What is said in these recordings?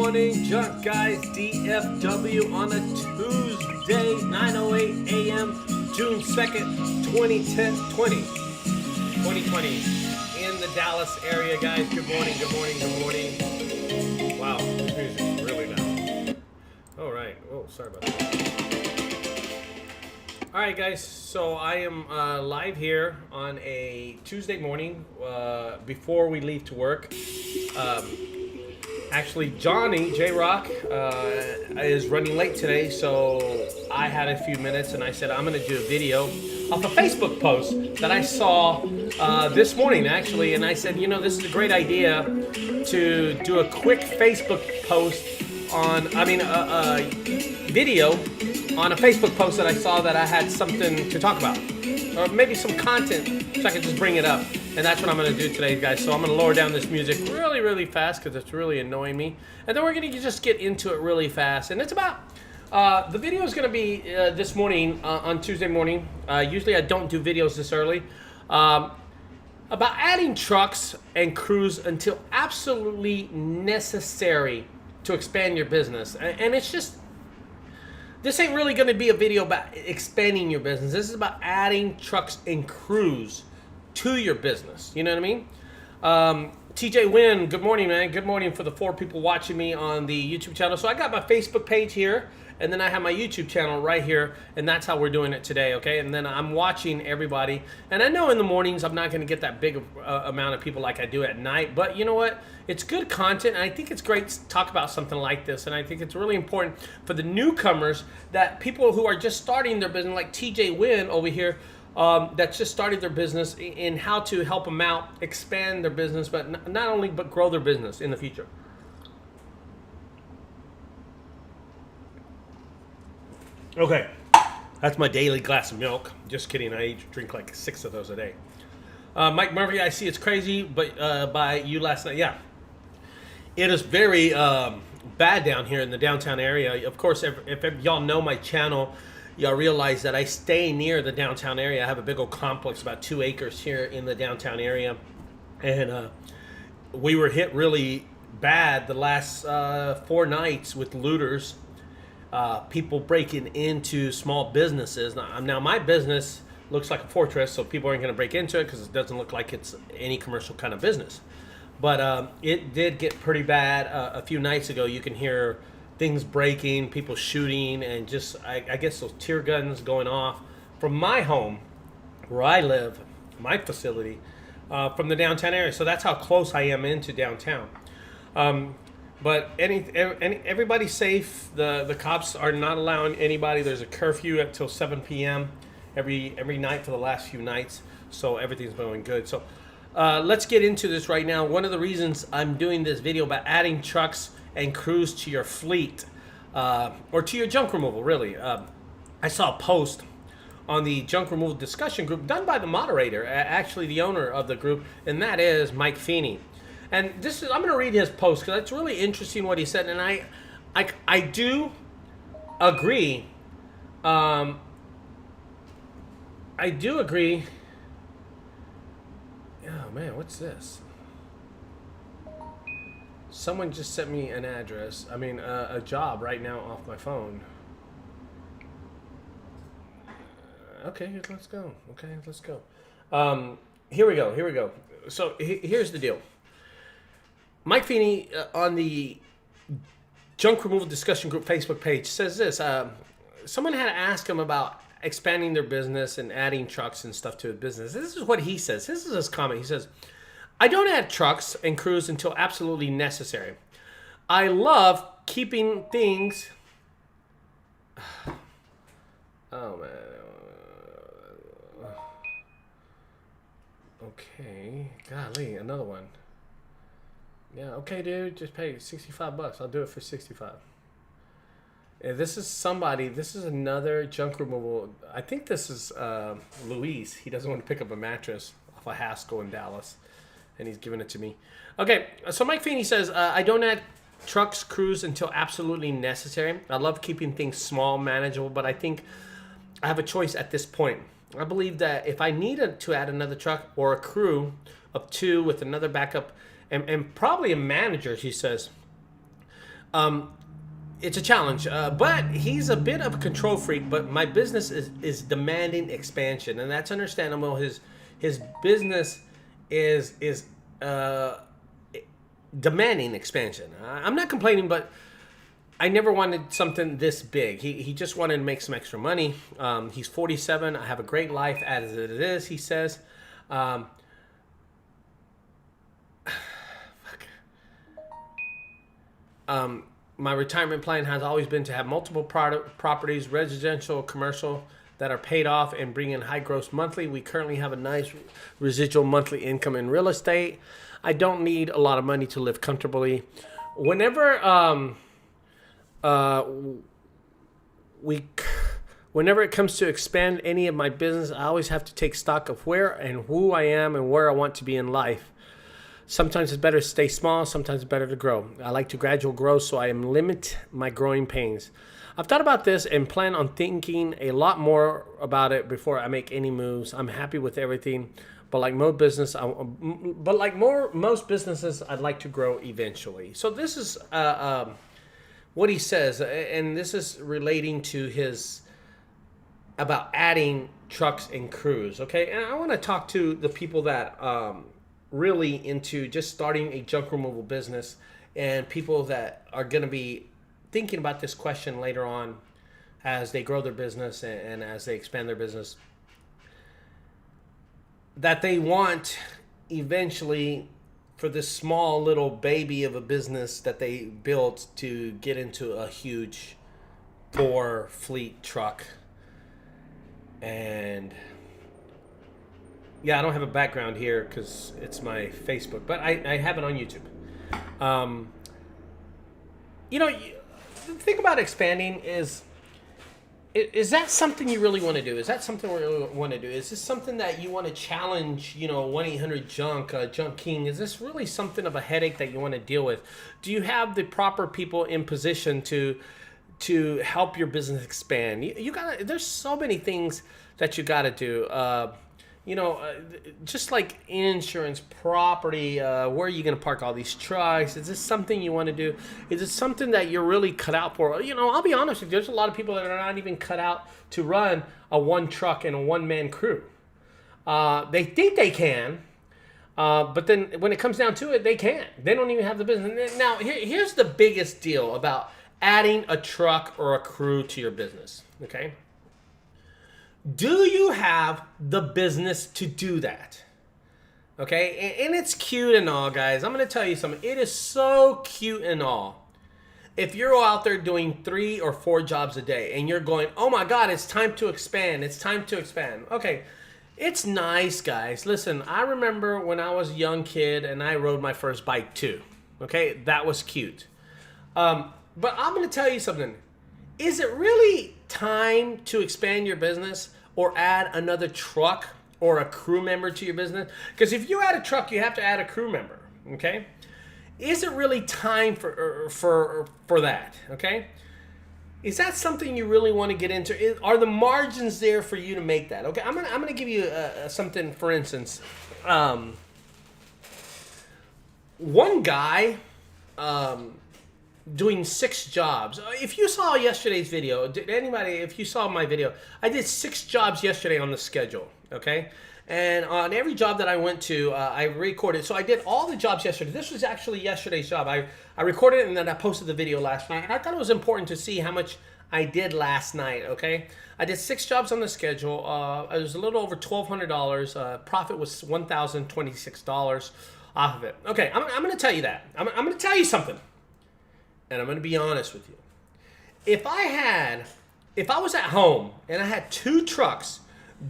morning, Junk Guys DFW on a Tuesday, 9:08 a.m., June 2nd, 2020, in the Dallas area, guys. Good morning, good morning, good morning. Wow, this music is really loud. All right. Oh, sorry about that. All right, guys. So I am live here on a Tuesday morning before we leave to work. Actually, Johnny, J-Rock, is running late today, so I had a few minutes, and I said I'm going to do a video off a Facebook post that I saw this morning, actually, and I said, you know, this is a great idea to do a quick Facebook post on, a video on a Facebook post that I saw that I had something to talk about, or maybe some content, so I could just bring it up. And that's what I'm going to do today, guys. So I'm going to lower down this music really, really fast because it's really annoying me. And then we're going to just get into it really fast. And it's about, the video is going to be this morning, on Tuesday morning. Usually I don't do videos this early. About adding trucks and crews until absolutely necessary to expand your business. And it's just, this ain't really going to be a video about expanding your business. This is about adding trucks and crews to your business. You know what I mean? TJ Wynn, good morning, man. Good morning for the 4 people watching me on the YouTube channel. So I got my Facebook page here, and then I have my YouTube channel right here, and that's how we're doing it today, okay? And then I'm watching everybody. And I know in the mornings I'm not going to get that big amount of people like I do at night, but you know what? It's good content, and I think it's great to talk about something like this, and I think it's really important for the newcomers, that people who are just starting their business, like TJ Wynn over here, that's just started their business, in how to help them out, expand their business, but not only, but grow their business in the future. Okay, that's my daily glass of milk. Just kidding, I drink like 6 of those a day. Mike Murphy, I see it's crazy, but by you last night, yeah. It is very bad down here in the downtown area. Of course, if y'all know my channel, y'all realize that I stay near the downtown area. I have a big old complex, about 2 acres here in the downtown area. And we were hit really bad the last 4 nights with looters. People breaking into small businesses. Now my business looks like a fortress, so people aren't going to break into it because it doesn't look like it's any commercial kind of business. But it did get pretty bad a few nights ago. You can hear things breaking, people shooting, and just, I guess those tear guns going off from my home, where I live, my facility, from the downtown area. So that's how close I am into downtown. But everybody's safe. The cops are not allowing anybody. There's a curfew until 7 p.m. every night for the last few nights. So everything's going good. So let's get into this right now. One of the reasons I'm doing this video about adding trucks and crews to your fleet, or to your junk removal, really. I saw a post on the junk removal discussion group done by the moderator, actually the owner of the group, and that is Mike Feeney. And I'm going to read his post because it's really interesting what he said, and I do agree. I do agree. Oh man, what's this? Someone just sent me an address. A job right now off my phone. Okay, let's go. Okay, let's go. Here we go. So here's the deal. Mike Feeney on the Junk Removal Discussion Group Facebook page says this. Someone had asked him about expanding their business and adding trucks and stuff to a business. This is what he says. This is his comment. He says, I don't add trucks and crews until absolutely necessary. I love keeping things... Oh, man. Okay. Golly, another one. Yeah, okay, dude. Just pay $65. I'll do it for 65. Yeah, this is another junk removal. I think this is Luis. He doesn't want to pick up a mattress off a Haskell in Dallas, and he's giving it to me. Okay, so Mike Feeney says, I don't add trucks, crews until absolutely necessary. I love keeping things small, manageable, but I think I have a choice at this point. I believe that if I needed to add another truck or a crew of 2 with another backup and probably a manager, he says, It's a challenge, but he's a bit of a control freak. But my business is demanding expansion, and that's understandable. His business is demanding expansion. I'm not complaining, but I never wanted something this big. He just wanted to make some extra money. He's 47. I have a great life as it is, he says. My retirement plan has always been to have multiple properties, residential, commercial, that are paid off and bring in high gross monthly. We currently have a nice residual monthly income in real estate. I don't need a lot of money to live comfortably. Whenever it comes to expand any of my business, I always have to take stock of where and who I am and where I want to be in life. Sometimes it's better to stay small. Sometimes it's better to grow. I like to gradual grow, so I limit my growing pains. I've thought about this and plan on thinking a lot more about it before I make any moves. I'm happy with everything, but like most businesses, I'd like to grow eventually. So this is what he says, and this is relating to his about adding trucks and crews. Okay, and I want to talk to the people that really into just starting a junk removal business, and people that are going to be thinking about this question later on as they grow their business and as they expand their business, that they want eventually for this small little baby of a business that they built to get into a huge 4 fleet truck. And yeah, I don't have a background here because it's my Facebook, but I have it on YouTube. The thing about expanding is that something you really want to do? Is that something we really want to do? Is this something that you want to challenge, 1-800-JUNK, Junk King? Is this really something of a headache that you want to deal with? Do you have the proper people in position to help your business expand? You gotta. There's so many things that you got to do. Just like insurance, property, where are you going to park all these trucks? Is this something you want to do? Is it something that you're really cut out for? I'll be honest with you, there's a lot of people that are not even cut out to run a 1 truck and a 1-man crew. They think they can, but then when it comes down to it, they can't. They don't even have the business. Now, here's the biggest deal about adding a truck or a crew to your business, okay? Do you have the business to do that? Okay, and it's cute and all, guys. I'm going to tell you something. It is so cute and all. If you're out there doing 3 or 4 jobs a day and you're going, oh my God, it's time to expand. It's time to expand. Okay, it's nice, guys. Listen, I remember when I was a young kid and I rode my first bike too. Okay, that was cute. But I'm going to tell you something. Is it really time to expand your business or add another truck or a crew member to your business? Because if you add a truck, you have to add a crew member, okay? Is it really time for that, okay? Is that something you really want to get into? Are the margins there for you to make that? Okay, I'm gonna give you something, for instance. One guy doing 6 jobs. If you saw yesterday's video, if you saw my video, I did 6 jobs yesterday on the schedule, okay? And on every job that I went to, I recorded. So I did all the jobs yesterday. This was actually yesterday's job. I recorded it and then I posted the video last night. And I thought it was important to see how much I did last night, okay? I did 6 jobs on the schedule. It was a little over $1,200. Profit was $1,026 off of it. Okay, I'm going to tell you that. I'm going to tell you something. And I'm going to be honest with you. If I was at home and I had 2 trucks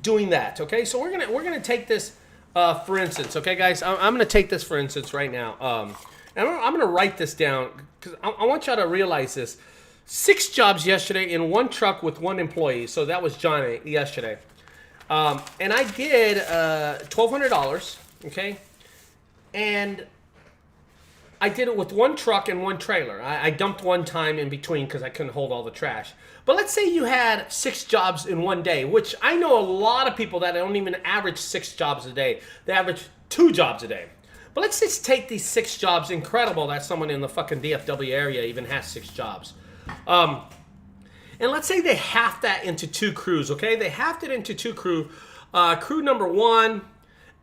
doing that, okay? So we're gonna take this for instance, okay, guys? I'm going to take this for instance right now. And I'm going to write this down because I want y'all to realize this. 6 jobs yesterday in 1 truck with 1 employee. So that was Johnny yesterday. And I did $1,200, okay? And I did it with 1 truck and 1 trailer. I dumped one time in between because I couldn't hold all the trash. But let's say you had 6 jobs in one day, which I know a lot of people that don't even average 6 jobs a day. They average 2 jobs a day. But let's just take these 6 jobs. Incredible that someone in the fucking DFW area even has 6 jobs. And let's say they half that into 2 crews, okay? They halved it into 2 crew. Crew number 1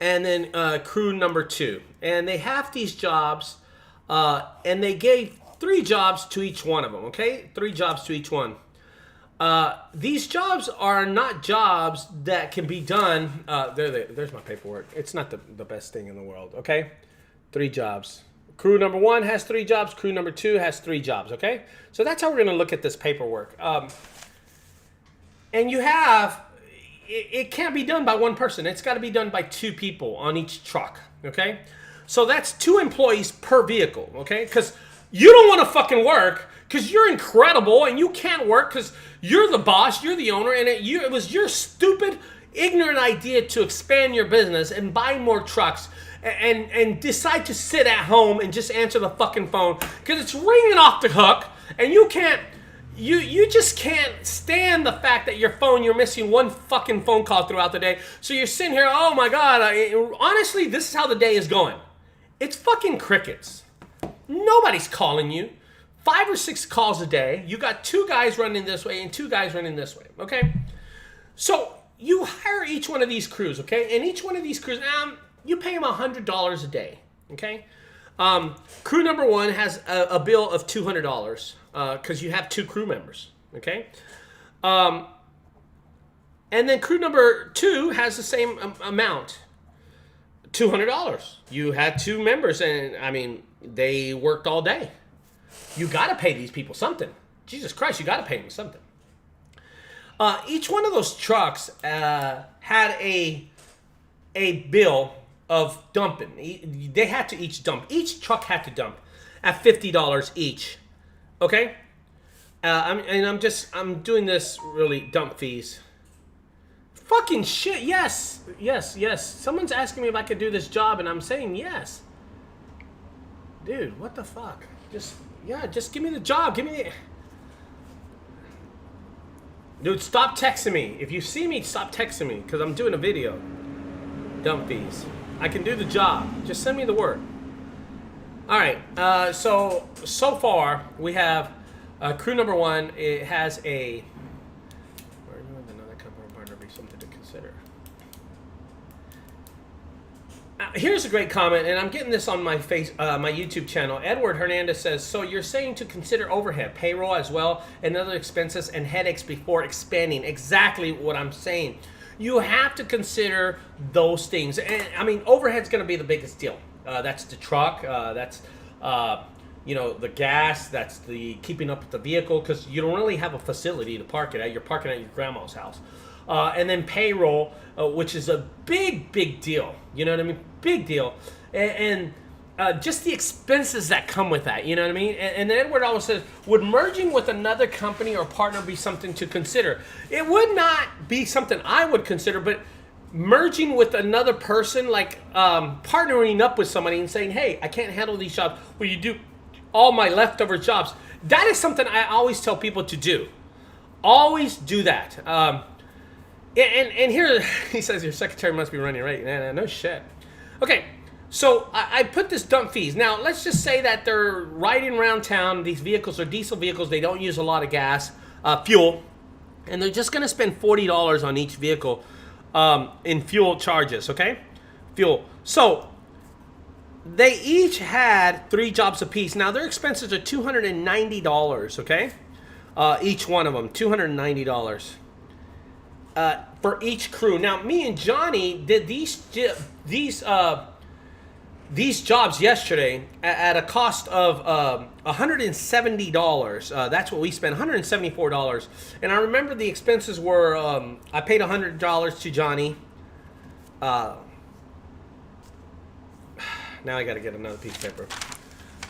and then crew number 2. And they halved these jobs and they gave 3 jobs to each one of them, okay? 3 jobs to each one. These jobs are not jobs that can be done. There's my paperwork. It's not the best thing in the world, okay? 3 jobs. Crew number 1 has 3 jobs. Crew number 2 has 3 jobs, okay? So that's how we're going to look at this paperwork. And you have, it can't be done by one person. It's got to be done by 2 people on each truck, okay? So that's 2 employees per vehicle, okay? Because you don't want to fucking work because you're incredible and you can't work because you're the boss, you're the owner, and it was your stupid, ignorant idea to expand your business and buy more trucks and decide to sit at home and just answer the fucking phone because it's ringing off the hook and you can't, you just can't stand the fact that you're missing one fucking phone call throughout the day. So you're sitting here, oh my God, honestly, this is how the day is going. It's fucking crickets. Nobody's calling you. 5 or 6 calls a day. You got 2 guys running this way and 2 guys running this way, okay? So you hire each one of these crews, okay? And each one of these crews, you pay them $100 a day, okay? Crew number 1 has a bill of $200 because you have 2 crew members, okay? And then crew number 2 has the same amount, $200. You had 2 members, and I mean, they worked all day. You got to pay these people something. Jesus Christ, you got to pay them something. Each one of those trucks had a bill of dumping. They had to each dump. Each truck had to dump at $50 each. Okay? I'm doing this really dump fees. Fucking shit, yes. Someone's asking me if I could do this job, and I'm saying yes. Dude, what the fuck? Just give me the job. Dude, stop texting me. If you see me, stop texting me, because I'm doing a video. Dump fees. I can do the job. Just send me the word. Alright, so far, we have crew number 1. It has a... another company partner be something to consider. Here's a great comment, and I'm getting this on my my YouTube channel. Edward Hernandez says, so you're saying to consider overhead, payroll as well, and other expenses and headaches before expanding. Exactly what I'm saying. You have to consider those things. And I mean, overhead's going to be the biggest deal. That's the truck. That's the gas. That's the keeping up with the vehicle, because you don't really have a facility to park it at. You're parking at your grandma's house. And then payroll, which is a big deal. You know what I mean? Big deal. And just the expenses that come with that. You know what I mean? And then Edward always says, would merging with another company or partner be something to consider? It would not be something I would consider, but merging with another person, like partnering up with somebody and saying, hey, I can't handle these jobs. Will you do all my leftover jobs? That is something I always tell people to do. Always do that. And here, he says, your secretary must be running, right? No shit. Okay, so I put this dump fees. Now, let's just say that they're riding around town. These vehicles are diesel vehicles. They don't use a lot of gas, fuel. And they're just going to spend $40 on each vehicle in fuel charges, okay? Fuel. So, they each had 3 jobs apiece. Now, their expenses are $290, okay? Each one of them, $290. For each crew. Now, me and Johnny did these jobs yesterday at a cost of $170. That's what we spent, $174. And I remember the expenses were, I paid $100 to Johnny. Now I got to get another piece of paper.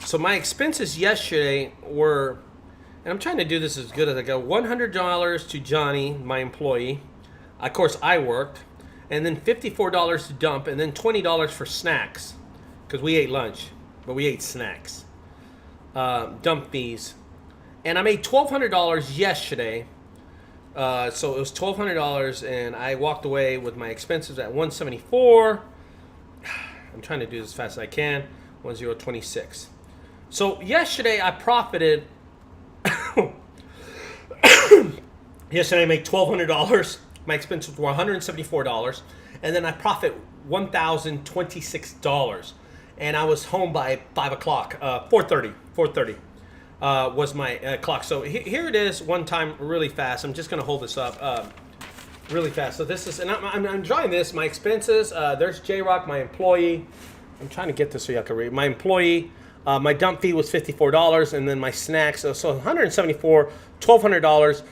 So my expenses yesterday were, and I'm trying to do this as good as I go, $100 to Johnny, my employee. Of course, I worked. And then $54 to dump, and then $20 for snacks. Because we ate lunch, but we ate snacks. Dump fees. And I made $1,200 yesterday. So it was $1,200, and I walked away with my expenses at $174. I'm trying to do this as fast as I can. 1026. So yesterday I profited. Yesterday I made $1,200. My expenses were $174, and then I profit $1,026. And I was home by 5 o'clock. 4:30 was my clock. So here it is. One time, really fast. I'm just gonna hold this up really fast. So this is, and I'm drawing this. My expenses. There's J-Rock, my employee. I'm trying to get this so y'all can read. My employee. My dump fee was $54, and then my snacks. So $174, $1,200.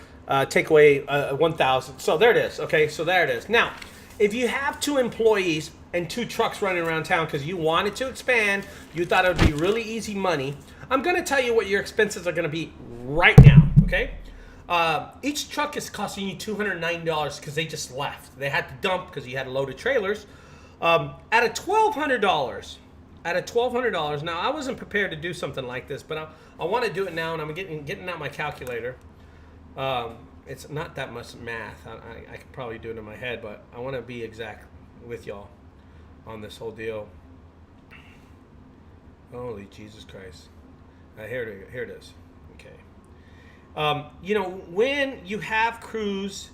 Take away 1,000. So there it is. Okay, so there it is. Now, if you have 2 employees and 2 trucks running around town because you wanted to expand, you thought it would be really easy money, I'm going to tell you what your expenses are going to be right now. Okay, each truck is costing you $290 because they just left. They had to dump because you had a load of trailers. At a $1,200. Now, I wasn't prepared to do something like this, but I want to do it now, and I'm getting out my calculator. It's not that much math. I could probably do it in my head, but I want to be exact with y'all on this whole deal. Holy Jesus Christ. Here it is. Okay. You know, when you have crews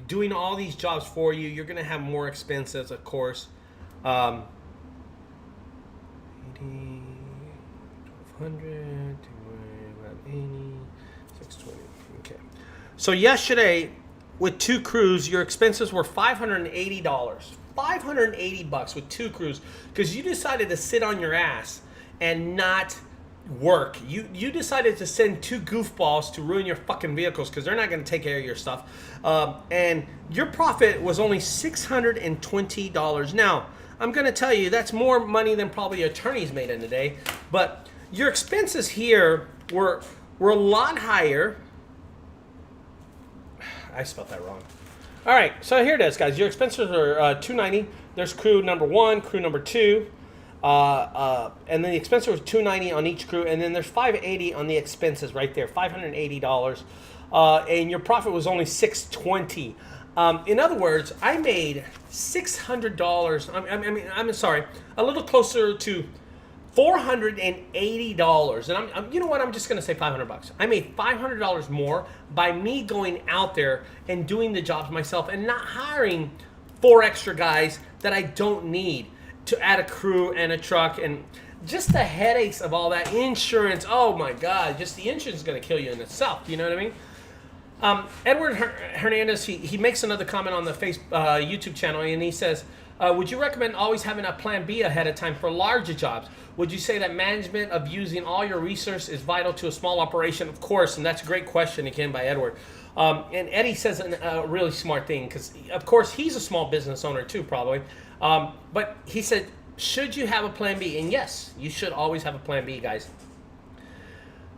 doing all these jobs for you, you're going to have more expenses, of course. 1,200, 80, 620. Okay. So yesterday, with 2 crews, your expenses were $580. $580 with 2 crews because you decided to sit on your ass and not work. You decided to send 2 goofballs to ruin your fucking vehicles because they're not going to take care of your stuff. And your profit was only $620. Now, I'm going to tell you that's more money than probably attorneys made in a day. But your expenses here were a lot higher. I spelled that wrong. All right, so here it is, guys. Your expenses are $290. There's crew number 1, crew number 2, and then the expenses was $290 on each crew, and then there's $580 on the expenses right there, $580, and your profit was only $620. In other words, I made $600. I'm sorry, a little closer to $480, and I'm you know what? I'm just gonna say $500. I made $500 more by me going out there and doing the jobs myself and not hiring 4 extra guys that I don't need to add a crew and a truck and just the headaches of all that insurance. Oh my God, just the insurance is gonna kill you in itself. You know what I mean? Edward Hernandez, he makes another comment on the YouTube channel, and he says, would you recommend always having a plan B ahead of time for larger jobs? Would you say that management of using all your resources is vital to a small operation? Of course, and that's a great question again by Edward. And Eddie says a really smart thing because, of course, he's a small business owner too, probably. But he said, should you have a plan B? And yes, you should always have a plan B, guys.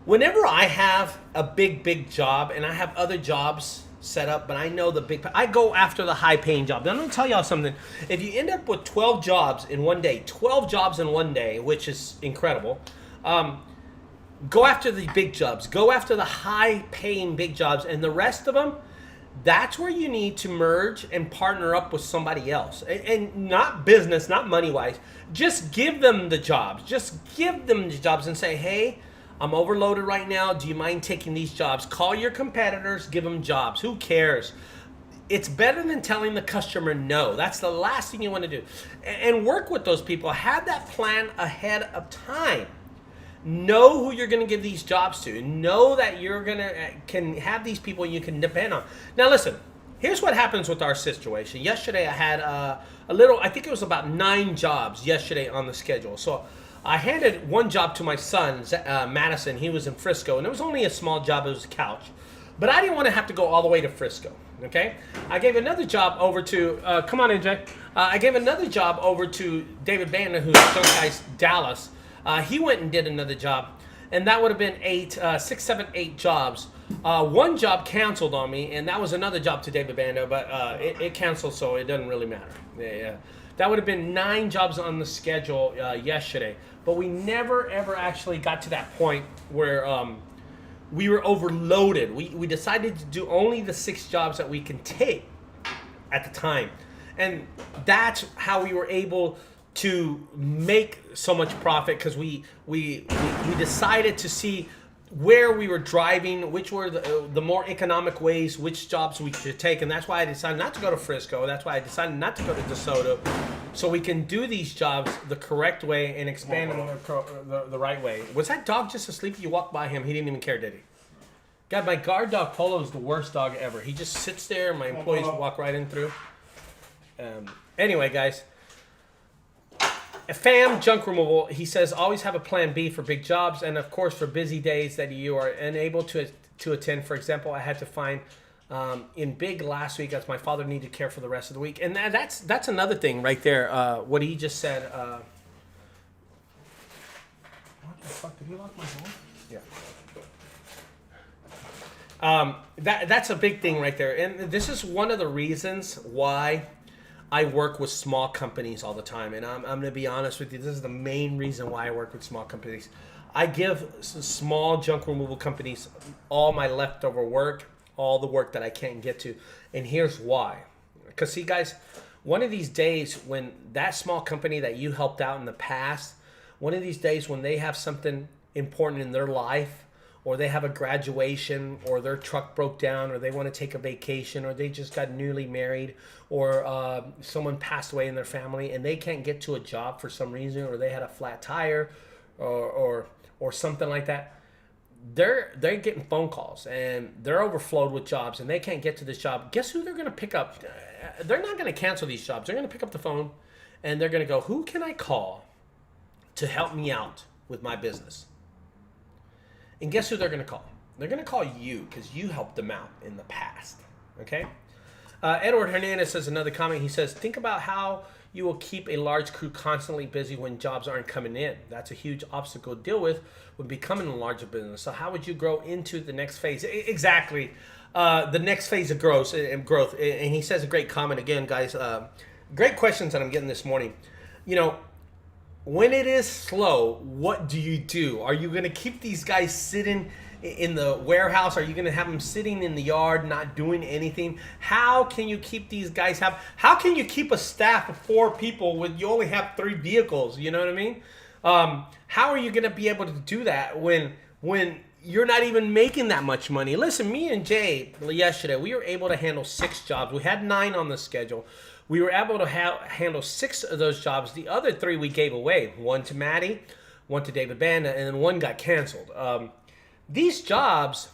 Whenever I have a big job and I have other jobs set up, but I know I go after the high-paying job. Now, I'm going to tell y'all something. If you end up with 12 jobs in one day, which is incredible, go after the big jobs. Go after the high-paying big jobs, and the rest of them, that's where you need to merge and partner up with somebody else. And not business, not money-wise. Just give them the jobs. Just give them the jobs and say, hey, I'm overloaded right now. Do you mind taking these jobs? Call your competitors, give them jobs. Who cares? It's better than telling the customer no. That's the last thing you want to do. And work with those people. Have that plan ahead of time. Know who you're going to give these jobs to. Know that you're going to can have these people you can depend on. Now listen, here's what happens with our situation. Yesterday I had I think it was about 9 jobs yesterday on the schedule. So I handed one job to my son, Madison. He was in Frisco, and it was only a small job. It was a couch. But I didn't want to have to go all the way to Frisco, okay? I gave another job over to, come on in, Jay. I gave another job over to David Banda, who's JunkGuys Dallas. He went and did another job, and that would have been 6, 7, 8 jobs. One job canceled on me, and that was another job to David Banda, but it canceled, so it doesn't really matter. Yeah. That would have been 9 jobs on the schedule yesterday. But we never, ever actually got to that point where we were overloaded. We decided to do only the 6 jobs that we can take at the time. And that's how we were able to make so much profit because we decided to see where we were driving, which were the more economic ways, which jobs we should take, and that's why I decided not to go to Frisco. That's why I decided not to go to DeSoto, so we can do these jobs the correct way and expand them the right way. Was that dog just asleep? You walked by him, he didn't even care, did he? God, my guard dog Polo is the worst dog ever. He just sits there, and my employees walk right in through. Anyway, guys. Fam Junk Removal, he says, always have a plan B for big jobs and, of course, for busy days that you are unable to attend. For example, I had to find in big last week as my father needed care for the rest of the week. And that's another thing right there, what he just said. What the fuck? Did he lock my door? Yeah. That's a big thing right there. And this is one of the reasons why I work with small companies all the time, and I'm going to be honest with you. This is the main reason why I work with small companies. I give small junk removal companies all my leftover work, all the work that I can't get to, and here's why. Because see, guys, one of these days when that small company that you helped out in the past, one of these days when they have something important in their life, or they have a graduation, or their truck broke down, or they want to take a vacation, or they just got newly married, or someone passed away in their family and they can't get to a job for some reason, or they had a flat tire, or something like that. They're getting phone calls and they're overflowed with jobs and they can't get to this job. Guess who they're going to pick up? They're not going to cancel these jobs. They're going to pick up the phone and they're going to go, who can I call to help me out with my business? And guess who they're going to call? They're going to call you because you helped them out in the past. Okay? Edward Hernandez says another comment. He says, think about how you will keep a large crew constantly busy when jobs aren't coming in. That's a huge obstacle to deal with when becoming a larger business. So how would you grow into the next phase? Exactly. The next phase of growth. And he says a great comment again, guys. Great questions that I'm getting this morning. You know, when it is slow, what do you do? Are you going to keep these guys sitting in the warehouse? Are you going to have them sitting in the yard not doing anything? How can you keep these guys how can you keep a staff of 4 people when you only have 3 vehicles? You know what I mean? How are you going to be able to do that when you're not even making that much money? Listen, me and Jay yesterday, we were able to handle 6 jobs. We had 9 on the schedule. We were able to handle 6 of those jobs. The other 3 we gave away. 1 to Maddie, 1 to David Banda, and then 1 got canceled. These jobs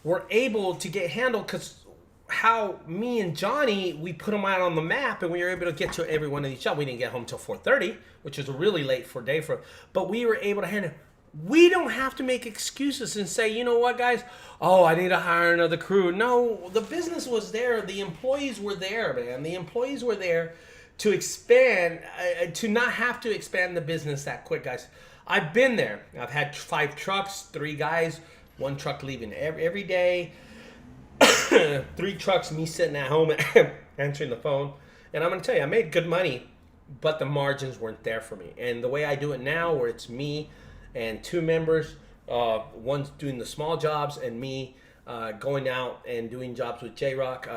were able to get handled because how me and Johnny, we put them out on the map and we were able to get to every one of these jobs. We didn't get home until 4:30, which is really late for a day but we were able to handle it. We don't have to make excuses and say, you know what, guys? Oh, I need to hire another crew. No, the business was there. The employees were there, man. The employees were there to expand, to not have to expand the business that quick, guys. I've been there. I've had 5 trucks, 3 guys, 1 truck leaving every day, 3 trucks, me sitting at home answering the phone. And I'm going to tell you, I made good money, but the margins weren't there for me. And the way I do it now, where it's me and 2 members, one's doing the small jobs and me going out and doing jobs with J-Rock,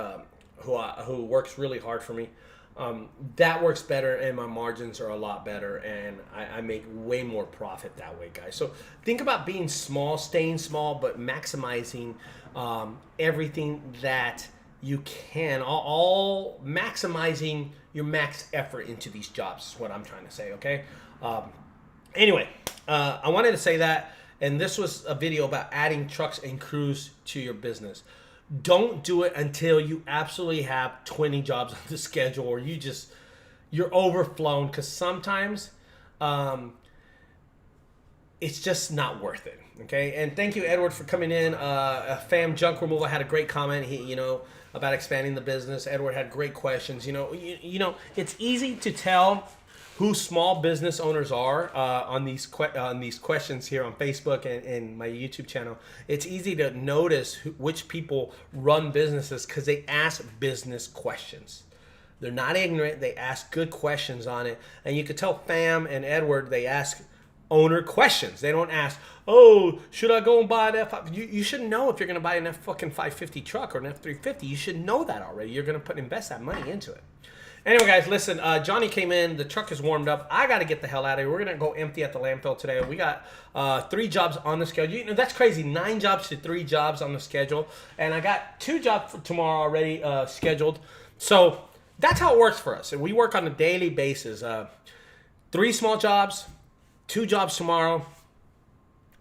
who works really hard for me. That works better and my margins are a lot better and I make way more profit that way, guys. So think about being small, staying small, but maximizing everything that you can, all maximizing your max effort into these jobs is what I'm trying to say, okay? Anyway, I wanted to say that, and this was a video about adding trucks and crews to your business. Don't do it until you absolutely have 20 jobs on the schedule or you're overflown, because sometimes it's just not worth it. Okay, and thank you, Edward, for coming in. Fam Junk Removal had a great comment. He, about expanding the business. Edward had great questions. You know, it's easy to tell who small business owners are on these questions here on Facebook and my YouTube channel. It's easy to notice which people run businesses because they ask business questions. They're not ignorant. They ask good questions on it. And you could tell Fam and Edward, they ask owner questions. They don't ask, oh, should I go and buy an F5? You should know if you're going to buy an F550 truck or an F350. You should know that already. You're going to invest that money into it. Anyway, guys, listen. Johnny came in. The truck is warmed up. I got to get the hell out of here. We're gonna go empty at the landfill today. We got 3 jobs on the schedule. You know, that's crazy. 9 jobs to 3 jobs on the schedule, and I got 2 jobs for tomorrow already scheduled. So that's how it works for us. And we work on a daily basis. 3 small jobs, 2 jobs tomorrow.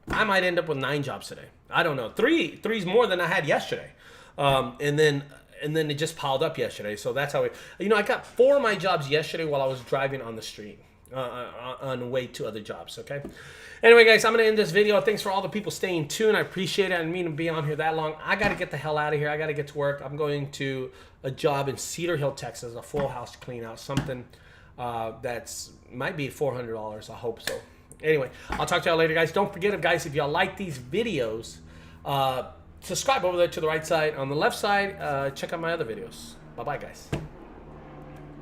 I might end up with 9 jobs today. I don't know. 3 is more than I had yesterday, and then it just piled up yesterday. So that's how I got 4 of my jobs yesterday while I was driving on the street on the way to other jobs. Okay. Anyway, guys, I'm gonna end this video. Thanks for all the people staying tuned. I appreciate it. I didn't mean to be on here that long. I gotta get the hell out of here. I gotta get to work. I'm going to a job in Cedar Hill, Texas, a full house clean out, something that's might be $400. I hope so. Anyway, I'll talk to y'all later, guys. Don't forget, guys, if y'all like these videos, subscribe over there to the right side. On the left side, check out my other videos. Bye-bye, guys.